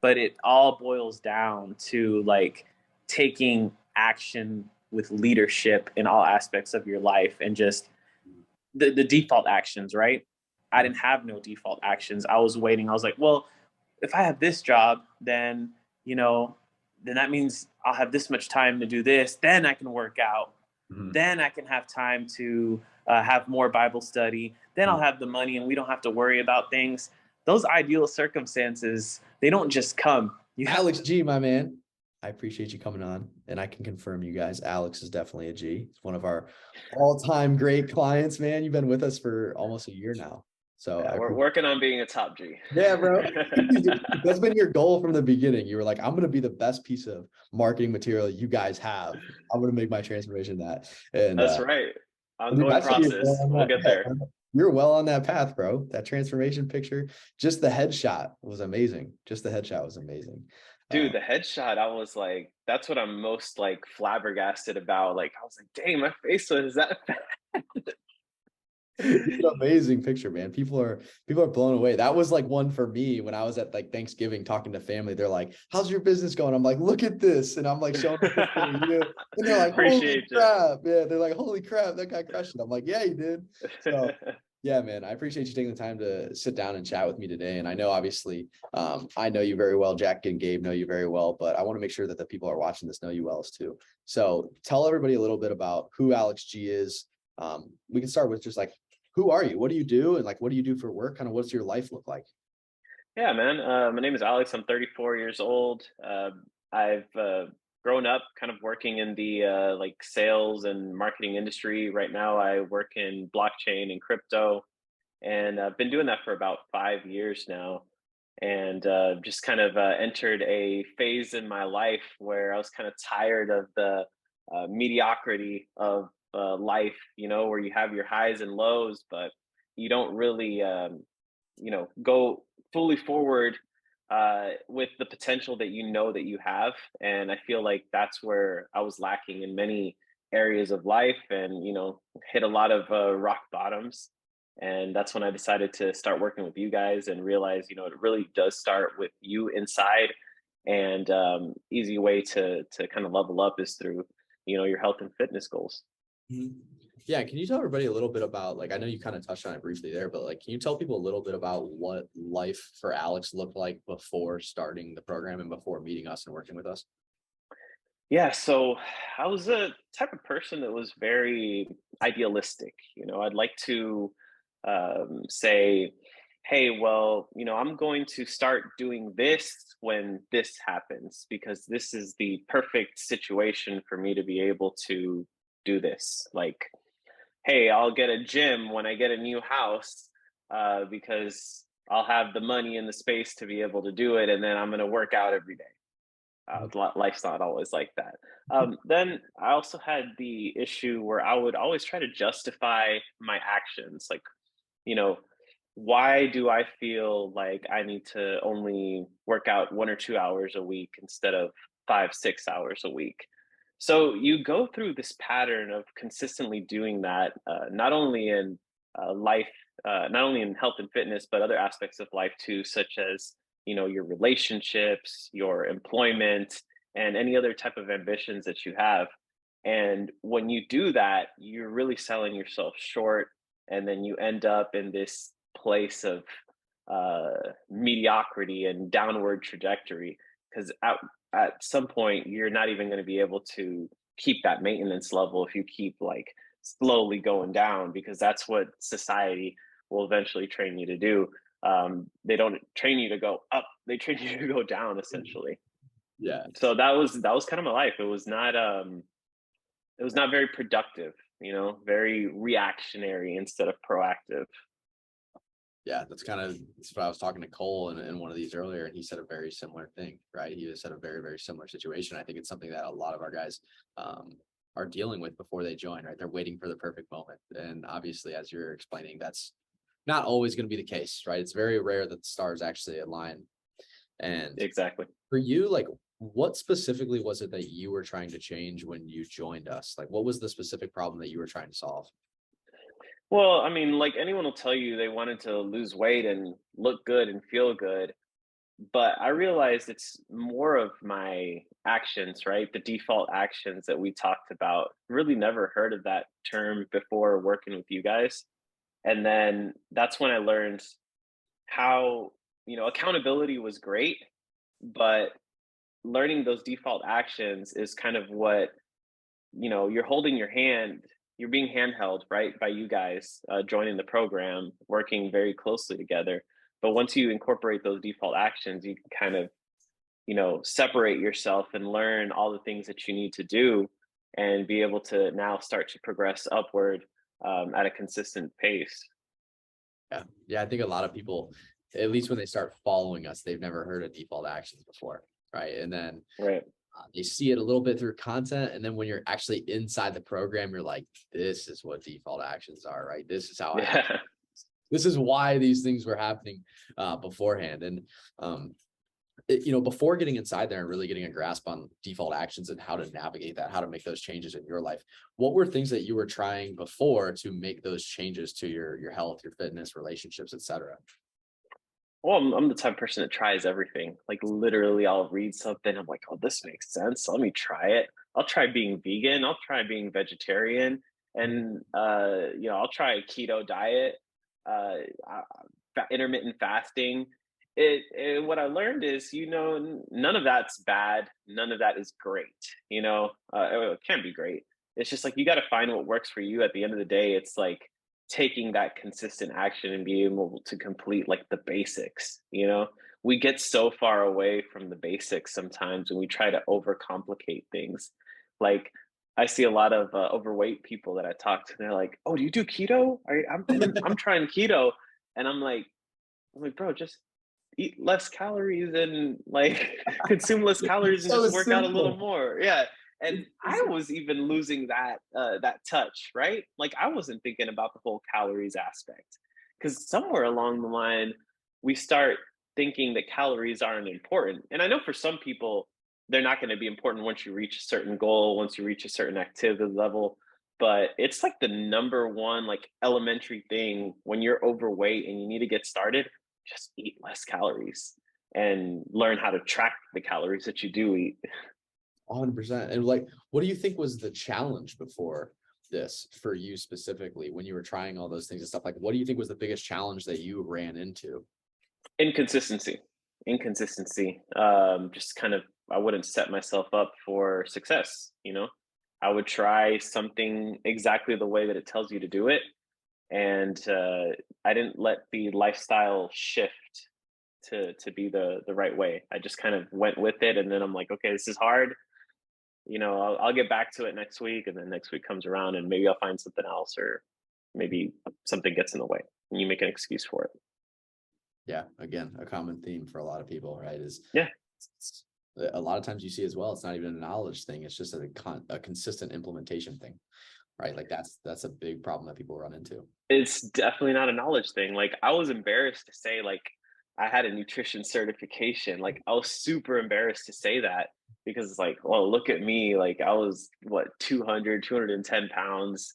but it all boils down to like taking action with leadership in all aspects of your life and just the default actions, right? I didn't have no default actions. I was waiting. I was like, well, if I have this job, then, you know, then that means I'll have this much time to do this. Then I can work out. Mhm. Then I can have time to have more Bible study. Then I'll have the money and we don't have to worry about things. Those ideal circumstances, they don't just come. You have Alex G, my man. I appreciate you coming on, and I can confirm you guys, Alex is definitely a G. He's one of our all-time great clients, man. You've been with us for almost a year now. So Yeah, I we're appreciate. working on being a top G. Yeah, bro. That's been your goal from the beginning. You were like, I'm gonna be the best piece of marketing material you guys have. I'm gonna make my transformation that. And That's right. I think Ongoing that's you're well process. on We'll that get there. path. You're well on that path, bro. That transformation picture, just the headshot was amazing. Just the headshot was amazing. Dude, the headshot, I was like, that's what I'm most like flabbergasted about. Like, I was like, dang, my face was that fat. It's an amazing picture, man. People are blown away. That was like one for me when I was at like Thanksgiving talking to family. They're like, "How's your business going?" I'm like, "Look at this," and I'm like showing them a picture of you, and they're like, "Holy Appreciate you. crap!" Yeah, they're like, "Holy crap, that guy crushed it." I'm like, "Yeah, he did." So yeah, man, I appreciate you taking the time to sit down and chat with me today. And I know obviously, I know you very well. Jack and Gabe know you very well, but I want to make sure that the people who are watching this know you well as too. So tell everybody a little bit about who Alex G is. We can start with just like, who are you? What do you do? And like, what do you do for work? Kind of what's your life look like? Yeah, man. My name is Alex. I'm 34 years old. I've grown up kind of working in the like sales and marketing industry. Right now, I work in blockchain and crypto, and I've been doing that for about 5 years now. And just kind of entered a phase in my life where I was kind of tired of the mediocrity of life. You know, where you have your highs and lows, but you don't really go fully forward with the potential that you know that you have. And I feel like that's where I was lacking in many areas of life, and hit a lot of rock bottoms. And that's when I decided to start working with you guys and realize, it really does start with you inside. And easy way to kind of level up is through, your health and fitness goals. Mhm. Yeah, can you tell everybody a little bit about, like, I know you kind of touched on it briefly there, but like, can you tell people a little bit about what life for Alex looked like before starting the program and before meeting us and working with us? Yeah, so I was a type of person that was very idealistic. I'd like to say, hey, well, I'm going to start doing this when this happens because this is the perfect situation for me to be able to do this. Like, hey, I'll get a gym when I get a new house because I'll have the money and the space to be able to do it. And then I'm going to work out every day. Life's not always like that. Then I also had the issue where I would always try to justify my actions. Like, you know, why do I feel like I need to only work out 1 or 2 hours a week instead of 5, 6 hours a week? So you go through this pattern of consistently doing that, not only in life, not only in health and fitness, but other aspects of life too, such as your relationships, your employment, and any other type of ambitions that you have. And when you do that, you're really selling yourself short, and then you end up in this place of mediocrity and downward trajectory because at some point you're not even going to be able to keep that maintenance level if you keep like slowly going down, because that's what society will eventually train you to do. They don't train you to go up, they train you to go down essentially. Yeah. So that was kind of my life. It was not very productive, very reactionary instead of proactive. Yeah, that's what I was talking to Cole in one of these earlier, and he said a very similar thing, right? He said a very, very similar situation. I think it's something that a lot of our guys are dealing with before they join, right? They're waiting for the perfect moment. And obviously, as you're explaining, that's not always going to be the case, right? It's very rare that the stars actually align. And Exactly. for you, like, what specifically was it that you were trying to change when you joined us? Like, what was the specific problem that you were trying to solve? Well, I mean, like anyone will tell you they wanted to lose weight and look good and feel good. but I realized it's more of my actions, right? The default actions that we talked about. Really never heard of that term before working with you guys. And then that's when I learned how, accountability was great, but learning those default actions is kind of what, you're holding your hand, you're being handheld, right, by you guys joining the program, working very closely together. But once you incorporate those default actions, you can kind of, separate yourself and learn all the things that you need to do and be able to now start to progress upward at a consistent pace. Yeah. Yeah. I think a lot of people, at least when they start following us, they've never heard of default actions before. Right. And then Right. they see it a little bit through content. And then when you're actually inside the program, you're like, this is what default actions are, right? This is how I have, Yeah. this is why these things were happening beforehand. And before getting inside there and really getting a grasp on default actions and how to navigate that, how to make those changes in your life, what were things that you were trying before to make those changes to your health, your fitness, relationships, etc.? Well, I'm the type of person that tries everything. Like literally, I'll read something. I'm like, oh, this makes sense. Let me try it. I'll try being vegan. I'll try being vegetarian, and I'll try a keto diet, uh, uh, intermittent fasting. What I learned is, none of that's bad. None of that is great. It can be great. It's just like you got to find what works for you. At the end of the day, it's like taking that consistent action and being able to complete like the basics. We get so far away from the basics sometimes, and we try to overcomplicate things. Like I see a lot of overweight people that I talk to, and they're like, oh, do you do keto? I'm trying keto. And I'm like, bro, just eat less calories and like consume less calories and So just work out a little simple. more. Yeah. And I was even losing that touch, right? Like I wasn't thinking about the whole calories aspect, because somewhere along the line we start thinking that calories aren't important. And I know for some people they're not going to be important once you reach a certain goal, once you reach a certain activity level. But it's like the number one like elementary thing when you're overweight and you need to get started. Just eat less calories and learn how to track the calories that you do eat. 100%. And like, what do you think was the challenge before this for you specifically when you were trying all those things and stuff? Like, what do you think was the biggest challenge that you ran into? Inconsistency. Just kind of, I wouldn't set myself up for success. I would try something exactly the way that it tells you to do it, and I didn't let the lifestyle shift to be the right way. I just kind of went with it, and then I'm like, okay, this is hard. I'll get back to it next week, and then next week comes around, and maybe I'll find something else, or maybe something gets in the way, and you make an excuse for it. Yeah. Again, a common theme for a lot of people, right? Is Yeah, it's, a lot of times you see as well, it's not even a knowledge thing. It's just a consistent implementation thing, right? Like that's a big problem that people run into. it's definitely not a knowledge thing. Like I was embarrassed to say like I had a nutrition certification. Like I was super embarrassed to say that, because it's like, well, look at me. Like I was what, 210 pounds.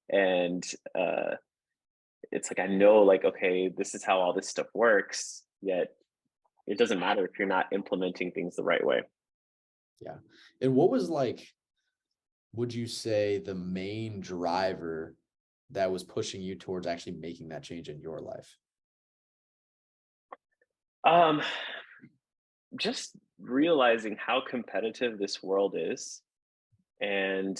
And uh it's like I know like, okay, this is how all this stuff works, yet it doesn't matter if you're not implementing things the right way. Yeah. And what was like, would you say the main driver that was pushing you towards actually making that change in your life? Um just realizing how competitive this world is. And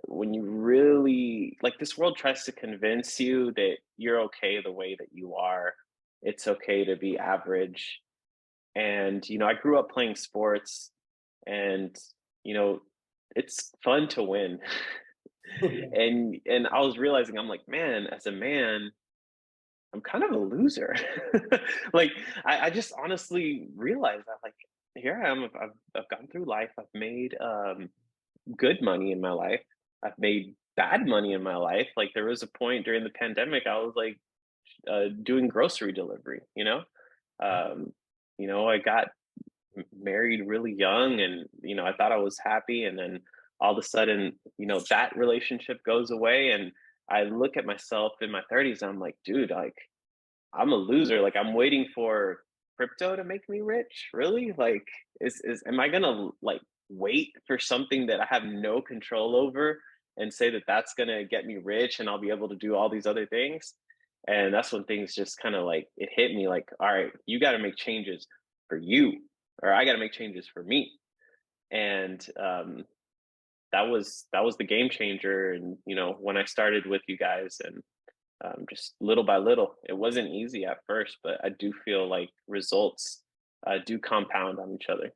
when you really like, this world tries to convince you that you're okay the way that you are, it's okay to be average. And I grew up playing sports, and you know it's fun to win. And I was realizing, I'm like, man, as a man, I'm kind of a loser. Like I just honestly realized that, like, here I am, I've gone through life, I've made good money in my life, I've made bad money in my life. Like there was a point during the pandemic I was like doing grocery delivery. um I got married really young, and I thought I was happy, and then all of a sudden that relationship goes away, and I look at myself in my 30s and I'm like, dude, like I'm a loser. Like I'm waiting for crypto to make me rich? Really? Like, am I gonna like wait for something that I have no control over and say that that's gonna get me rich and I'll be able to do all these other things? And that's when things just kind of like it hit me like, all right, you got to make changes for you, or I got to make changes for me. And that was the game changer. And when I started with you guys, and just little by little, it wasn't easy at first, but I do feel like results do compound on each other.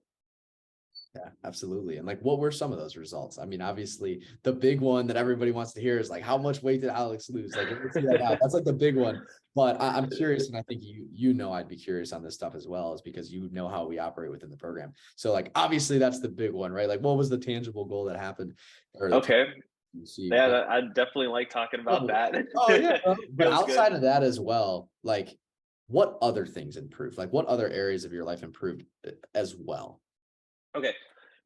Yeah, absolutely. And like, what were some of those results? I mean, obviously, the big one that everybody wants to hear is like, how much weight did Alex lose? Like, let's see that now. That's like the big one. But I'm curious, and I think I'd be curious on this stuff as well, is because you know how we operate within the program. So, like, obviously, that's the big one, right? Like, what was the tangible goal that happened, or the Okay. you see? Yeah, I definitely like talking about that. Oh yeah, bro. But Feels good. outside of that as well, like, what other things improved? Like, what other areas of your life improved as well? Okay.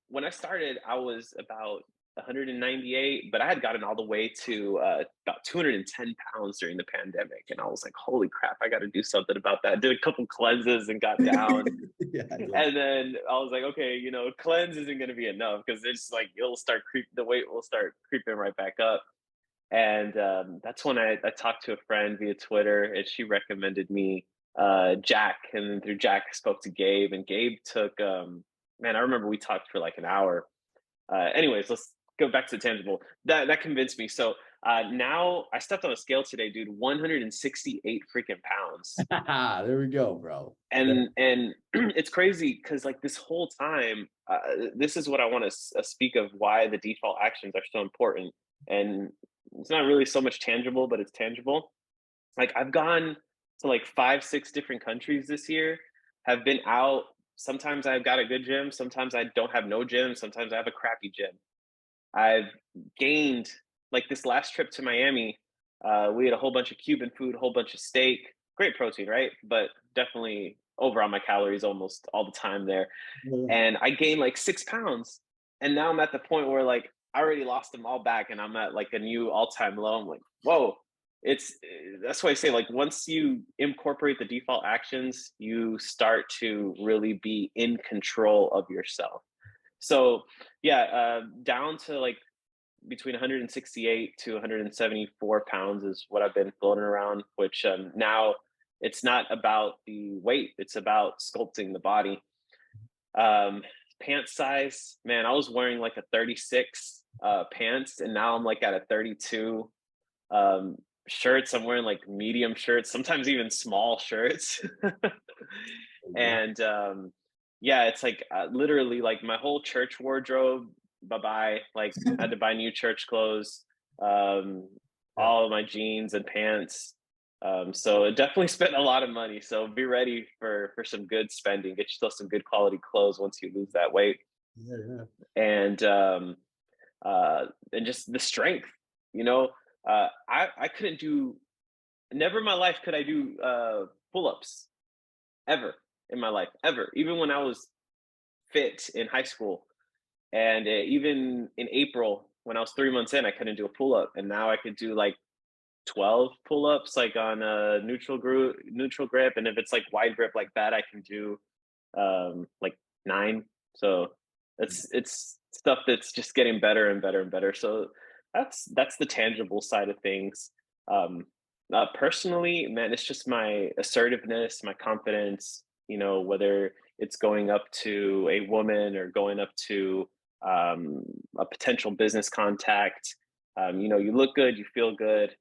When I started, I was about 198, but I had gotten all the way to about 210 pounds during the pandemic. And I was like, holy crap, I got to do something about that. I did a couple cleanses and got down. Yeah, And then I was like, okay, cleanse isn't going to be enough, because it's like the weight will start creeping right back up. And that's when I talked to a friend via Twitter, and she recommended me Jack. And then through Jack, I spoke to Gabe, and Gabe took, man, I remember we talked for like an hour. Anyways, let's go back to the tangible. That convinced me. So now I stepped on a scale today, dude, 168 freaking pounds. There we go, bro. And it's crazy because like this whole time, this is what I want to speak of, why the default actions are so important. And it's not really so much tangible, but it's tangible. Like I've gone to like 5 6 different countries this year, have been out. Sometimes I've got a good gym, sometimes I don't have no gym, sometimes I have a crappy gym. I've gained, like this last trip to Miami, we had a whole bunch of Cuban food, a whole bunch of steak, great protein, right? But definitely over on my calories almost all the time there. Yeah. And I gained like 6 pounds. And now I'm at the point where like I already lost them all back and I'm at like a new all-time low. I'm like, whoa. That's why I say, like, once you incorporate the default actions, you start to really be in control of yourself. So yeah, down to like between 168 to 174 pounds is what I've been floating around, which now it's not about the weight, it's about sculpting the body. um Pant size, man, I was wearing like a 36 pants, and now I'm like at a 32. um Shirts, I'm wearing like medium shirts, sometimes even small shirts. And yeah, it's like literally like my whole church wardrobe, bye bye. Like I had to buy new church clothes, um Yeah. all of my jeans and pants. So it definitely spent a lot of money, so be ready for some good spending. Get yourself some good quality clothes once you lose that weight. Yeah, yeah. And and just the strength, you know I couldn't do, never in my life could I do pull-ups, ever in my life, ever, even when I was fit in high school. And even in April, when I was 3 months in, I couldn't do a pull-up, and now I could do like 12 pull-ups, like on a neutral grip, and if it's like wide grip like that, I can do like 9. So it's stuff that's just getting better and better and better. So that's the tangible side of things. um Personally, man, it's just my assertiveness, my confidence, whether it's going up to a woman or going up to a potential business contact. You look good, you feel good.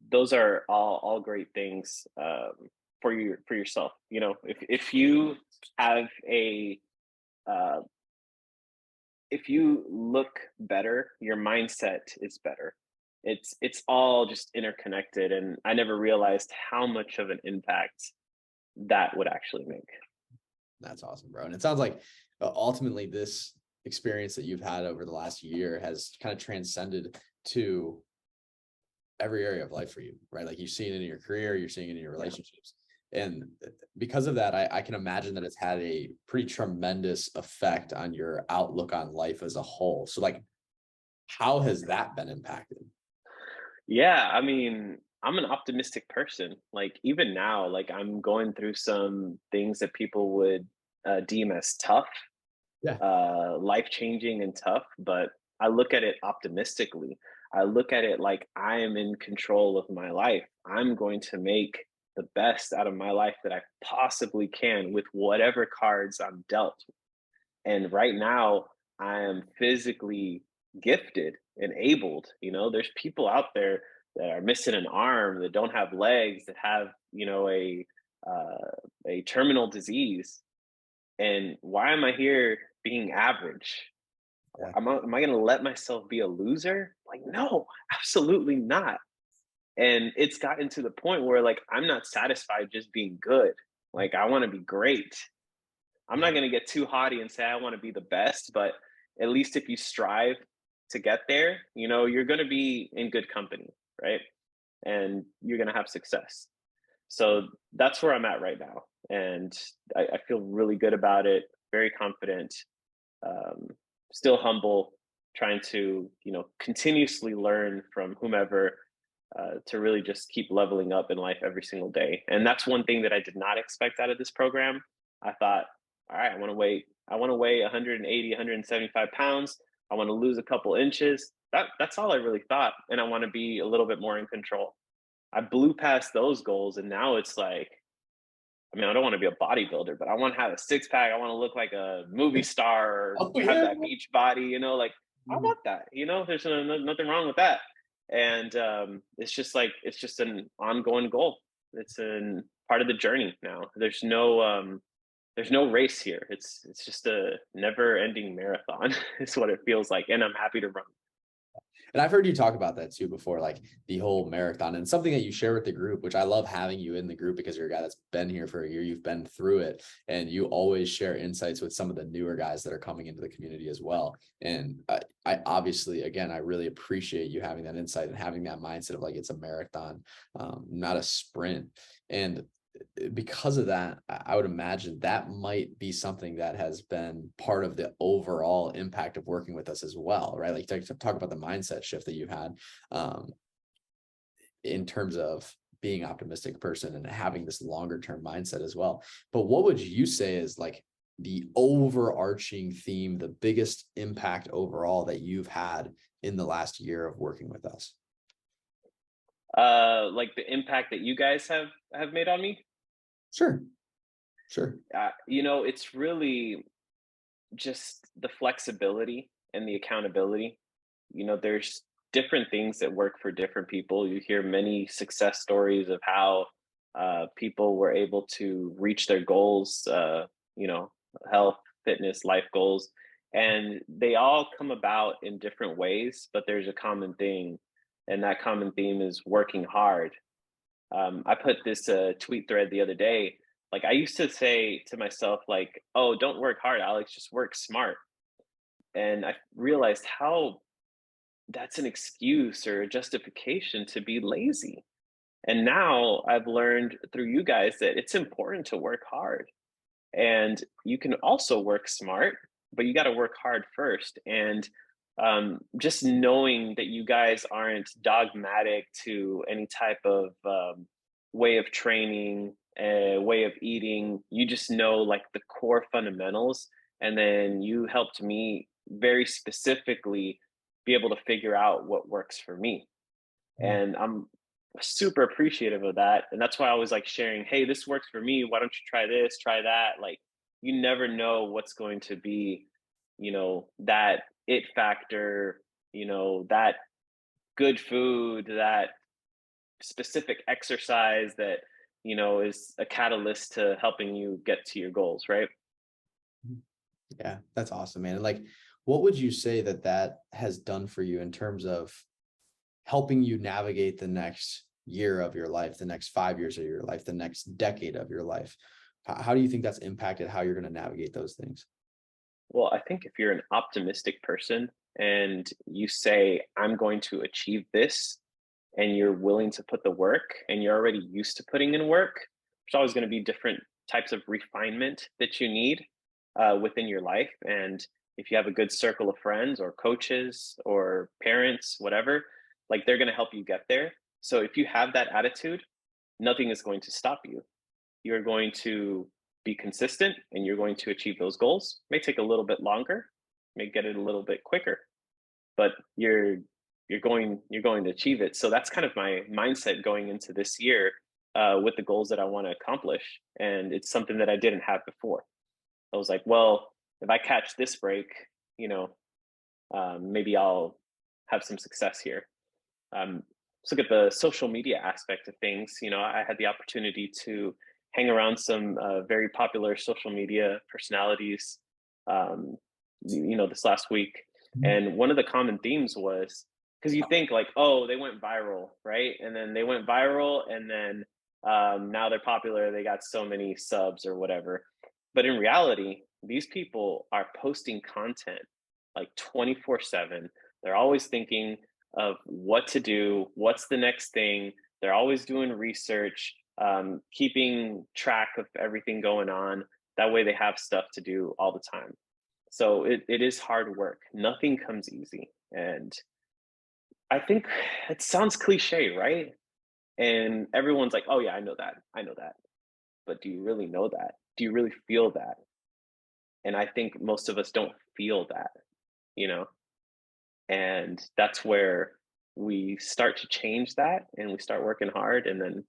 Those are all great things, for yourself. If you have a uh, if you look better, your mindset is better. It's all just interconnected, and I never realized how much of an impact that would actually make. That's awesome, bro. And it sounds like ultimately this experience that you've had over the last year has kind of transcended to every area of life for you, right? Like you've seen it in your career, you're seeing it in your relationships. And because of that, I can imagine that it's had a pretty tremendous effect on your outlook on life as a whole. So like, how has that been impacted? Yeah, I mean, I'm an optimistic person. Like even now, like I'm going through some things that people would deem as tough, Yeah. life changing and tough, but I look at it optimistically. I look at it like I am in control of my life. I'm going to make the best out of my life that I possibly can with whatever cards I'm dealt. And right now, I am physically gifted and abled. You know, there's people out there that are missing an arm, that don't have legs, that have, a terminal disease. And why am I here being average? Yeah. Am I going to let myself be a loser? Like, no, absolutely not. And it's gotten to the point where like I'm not satisfied just being good. Like I want to be great. I'm not going to get too haughty and say I want to be the best, but at least if you strive to get there, you're going to be in good company, right? And you're going to have success. So that's where I'm at right now. And I feel really good about it, very confident, um, still humble, trying to, continuously learn from whomever, to really just keep leveling up in life every single day. And that's one thing that I did not expect out of this program. I thought, all right, I want to weigh 180, 175 pounds. I want to lose a couple inches. That's all I really thought. And I want to be a little bit more in control. I blew past those goals, and now it's like, I mean, I don't want to be a bodybuilder, but I want to have a six pack. I want to look like a movie star or Oh have yeah. that beach body, like I Mhm. want that, there's nothing wrong with that. And it's just an ongoing goal. It's an part of the journey now. There's no race here. It's just a never ending marathon is what it feels like. And I'm happy to run. And I've heard you talk about that too before, like the whole marathon and something that you share with the group, which I love having you in the group because you're a guy that's been here for a year, you've been through it, and you always share insights with some of the newer guys that are coming into the community as well. And I obviously, again, I really appreciate you having that insight and having that mindset of like, it's a marathon, not a sprint. And because of that, I would imagine that might be something that has been part of the overall impact of working with us as well, right? Like talk about the mindset shift that you had, um, in terms of being optimistic person and having this longer term mindset as well. But what would you say is like the overarching theme, the biggest impact overall that you've had in the last year of working with us? Like the impact that you guys have made on me. Sure, sure. It's really just the flexibility and the accountability. There's different things that work for different people. You hear many success stories of how people were able to reach their goals, you know, health, fitness, life goals, and they all come about in different ways, but there's a common thing, and that common theme is working hard. I put this tweet thread the other day. Like I used to say to myself, like, "Oh, don't work hard, Alex. Just work smart." And I realized how that's an excuse or a justification to be lazy. And now I've learned through you guys that it's important to work hard. And you can also work smart, but you got to work hard first. And just knowing that you guys aren't dogmatic to any type of way of training, way of eating, you just know like the core fundamentals. And then you helped me very specifically be able to figure out what works for me. And I'm super appreciative of that. And that's why I was like sharing, hey, this works for me. Why don't you try this, try that? Like, you never know what's going to be, that it factor, that good food, that specific exercise that, is a catalyst to helping you get to your goals, right? Yeah, that's awesome, man. And like, what would you say that that has done for you in terms of helping you navigate the next year of your life, the next 5 years of your life, the next decade of your life? How do you think that's impacted how you're going to navigate those things? Well, I think if you're an optimistic person and you say, I'm going to achieve this, and you're willing to put the work and you're already used to putting in work, there's always going to be different types of refinement that you need within your life. And if you have a good circle of friends or coaches or parents, whatever, like they're going to help you get there. So if you have that attitude, nothing is going to stop you. You're going to be consistent and you're going to achieve those goals. May take a little bit longer, may get it a little bit quicker, but you're going to achieve it. So that's kind of my mindset going into this year, with the goals that I want to accomplish. And it's something that I didn't have before. I was like, well, if I catch this break, you know, maybe I'll have some success here. Let's look at the social media aspect of things. I had the opportunity to hang around some very popular social media personalities, um, this last week. And one of the common themes was, because you think like, oh, they went viral, right? And then they went viral, and then now they're popular. They got so many subs or whatever. But in reality, these people are posting content like 24/7. They're always thinking of what to do, what's the next thing. They're always doing research, keeping track of everything going on. That way they have stuff to do all the time. So it is hard work. Nothing comes easy. And I think it sounds cliche, right? And everyone's like, oh, yeah, I know that. I know that. But do you really know that? Do you really feel that? And I think most of us don't feel that, you know? And that's where we start to change that and we start working hard. And then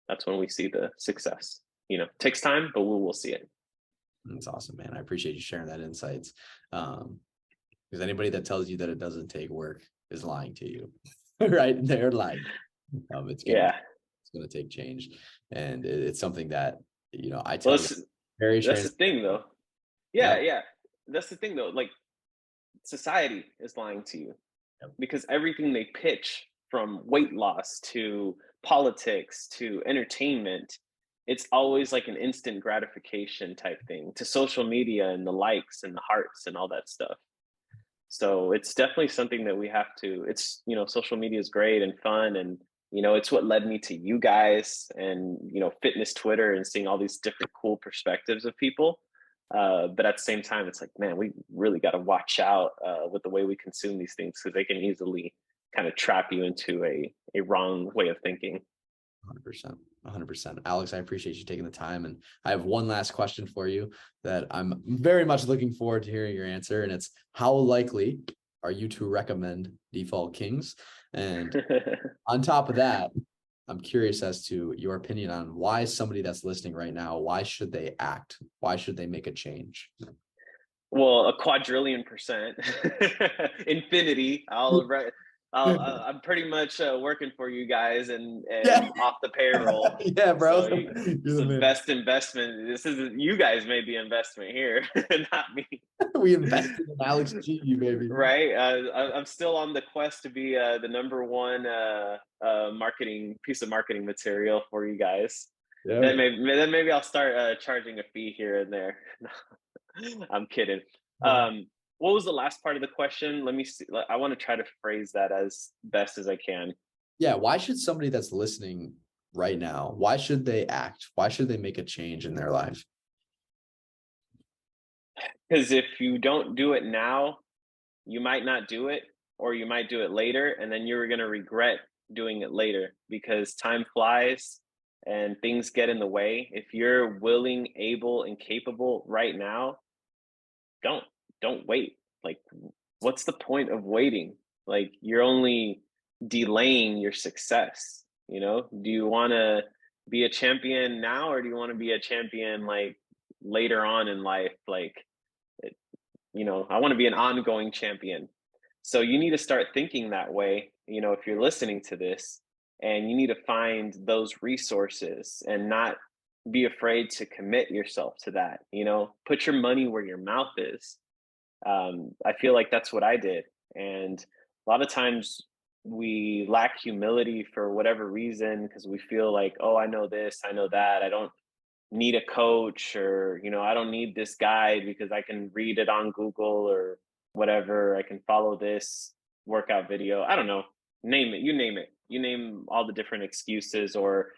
that's when we see the success. It takes time, but we will see it. That's awesome, man. I appreciate you sharing that insights. Because anybody that tells you that it doesn't take work is lying to you, right? They're lying. It's gonna take change, and it's something that I tell Well, you very that's the thing, though. Yep. Yeah, that's the thing, though. Like, society is lying to you, because everything they pitch, from weight loss to politics to entertainment, it's always like an instant gratification type thing, to social media and the likes and the hearts and all that stuff. So it's definitely something that we have to, social media is great and fun. And, it's what led me to you guys and, fitness Twitter and seeing all these different cool perspectives of people. But at the same time, it's like, man, we really got to watch out with the way we consume these things, because they can easily kind of trap you into a wrong way of thinking. 100%. 100%. Alex, I appreciate you taking the time. And I have one last question for you that I'm very much looking forward to hearing your answer. And it's, how likely are you to recommend Default Kings? And on top of that, I'm curious as to your opinion on why somebody that's listening right now, why should they act? Why should they make a change? Well, a quadrillion percent, infinity. I'm pretty much working for you guys and off the payroll. Yeah, bro. So it's the best investment. This is, you guys made the investment here, not me. We invested in Alex G, baby. Right. I'm still on the quest to be the number one marketing piece of marketing material for you guys. Yeah. Then maybe I'll start charging a fee here and there. I'm kidding. What was the last part of the question? Let me see. I want to try to phrase that as best as I can. Yeah. Why should somebody that's listening right now, why should they act? Why should they make a change in their life? Because if you don't do it now, you might not do it, or you might do it later, and then you're going to regret doing it later, because time flies and things get in the way. If you're willing, able, and capable right now, don't wait. Like, what's the point of waiting? Like, you're only delaying your success. Do you want to be a champion now, or do you want to be a champion like later on in life? Like, I want to be an ongoing champion. So you need to start thinking that way, if you're listening to this, and you need to find those resources and not be afraid to commit yourself to that. Put your money where your mouth is. I feel like that's what I did. And a lot of times we lack humility for whatever reason, because we feel like, oh, I know this, I know that. I don't need a coach, or, I don't need this guide because I can read it on Google or whatever. I can follow this workout video. I don't know. Name it. You name it. You name all the different excuses or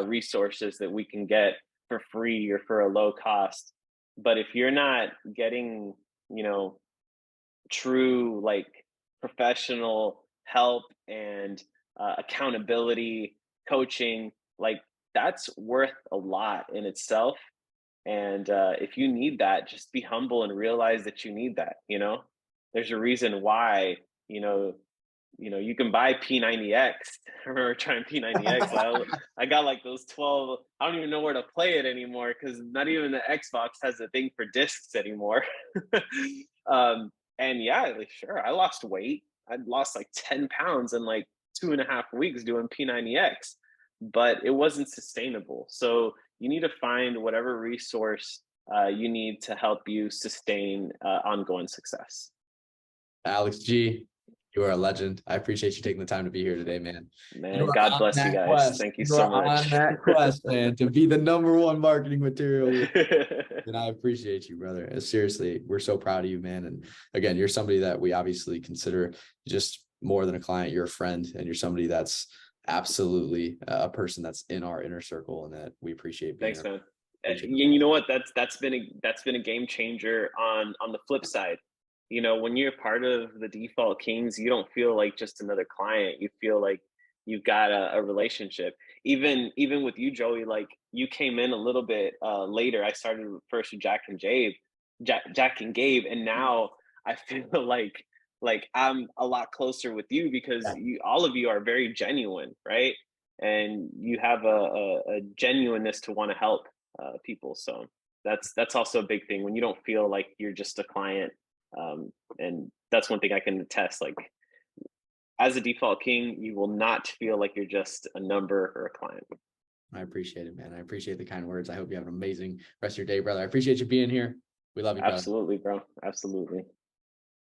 resources that we can get for free or for a low cost. But if you're not getting, true, like, professional help and accountability, coaching, like that's worth a lot in itself. And if you need that, just be humble and realize that you need that. There's a reason why, you know, you can buy P90X. I remember trying P90X. I got like those 12. I don't even know where to play it anymore because not even the Xbox has a thing for discs anymore. And yeah, like, sure, I lost weight. I lost like 10 pounds in like 2.5 weeks doing P90X, but it wasn't sustainable. So you need to find whatever resource you need to help you sustain ongoing success. Alex G, you are a legend. I appreciate you taking the time to be here today, man. Man, God bless you guys. Quest. Thank you You so are much. on that quest, man, to be the #1 marketing material. And I appreciate you, brother. Seriously, we're so proud of you, man. And again, you're somebody that we obviously consider just more than a client. You're a friend, and you're somebody that's absolutely a person that's in our inner circle, and that we appreciate being. Thanks, man. And you know what? That's been a game changer on the flip side. When you're part of the Default Kings, you don't feel like just another client. You feel like you've got a relationship. Even with you, Joey, like you came in a little bit later. I started first with Jack and Gabe, and now I feel like I'm a lot closer with you because all of you are very genuine, right? And you have a genuineness to want to help people. So that's also a big thing when you don't feel like you're just a client. And that's one thing I can attest. Like as a Default King, you will not feel like you're just a number or a client. I appreciate it, man. I appreciate the kind words. I hope you have an amazing rest of your day, brother. I appreciate you being here. We love you, brother. Absolutely, bro. Absolutely.